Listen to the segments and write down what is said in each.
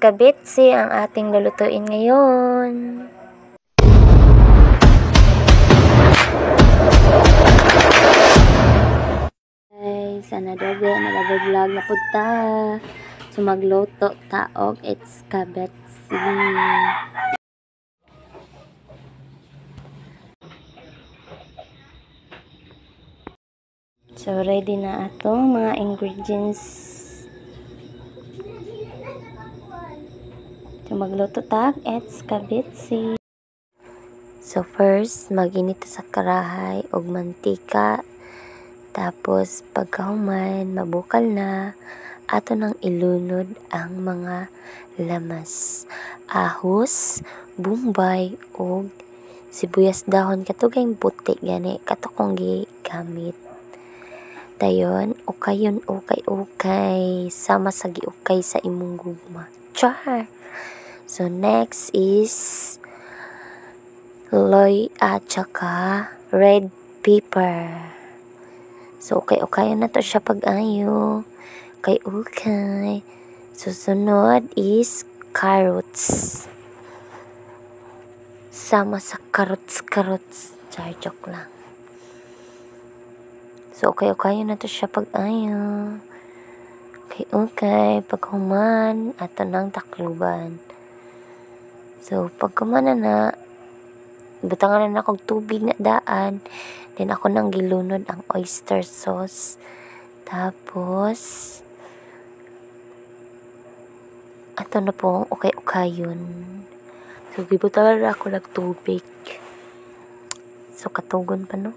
kabitsi ang ating lulutuin ngayon. Guys, another vlog na punta. So magluto taog it's kabitsi. So ready na atong mga ingredients. So magluto tag it's kabitsi. So first maginit sa karahay og mantika. Tapos pagkahuman mabukal na, ato nang ilunod ang mga lamas, ahos, bumbay og sibuyas dahon katugay puti gani katukong gigamit. Dayon ukayon ukay sama sa giukay sa imong gugma. Char. So next is loy at saka red pepper. So, okay na to siya pag-ayo. Okay. Susunod is carrots. Sama sa carrots. Char, joke lang. So, okay na to siya pag-ayo. Okay. Paghuman, ato ng takluban. So, paghuman na, butangan na akong tubig na daan. Then ako nang gilunod ang oyster sauce. Tapos ato na pong okay-ukayon. So gibutangan na ako ng tubig. So katugon pa no.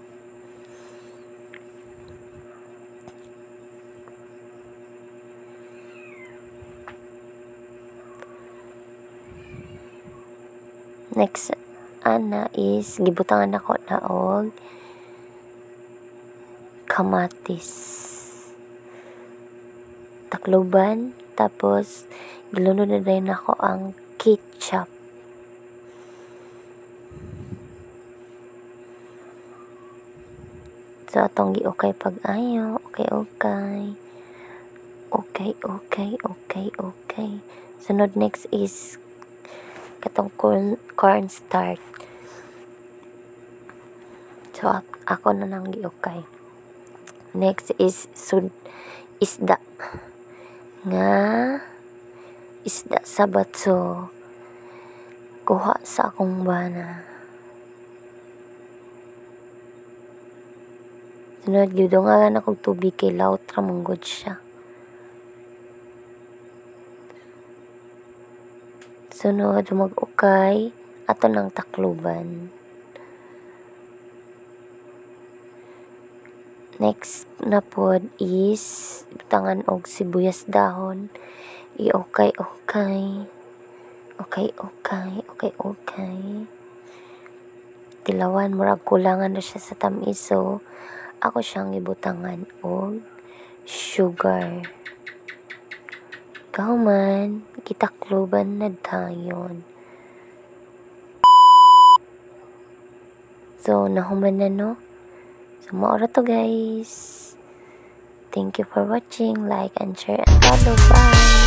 Next ana is gibutangan ako na og kamatis, takloban, tapos gilunod na rin ako ang ketchup. So atong giukay pag-ayo, okay. Sunod next is katong cornstarch. So ako na nang giukay. Next is isda. Isda sa batso. Kuha sa akong bana. Sunod, gidungalan akong tubig kay laut ramonggod siya. Sunod, mag-ukay. Ato ng takluban. Next na pod is butangan og sibuyas dahon. Okay. Tilawan murag kulangan na siya sa tamiso. Ako siyang ibutangan og sugar. Kauman, kitakluban na dayon. So nahuman na no. So, maura to guys. Thank you for watching. Like and share and follow. Bye!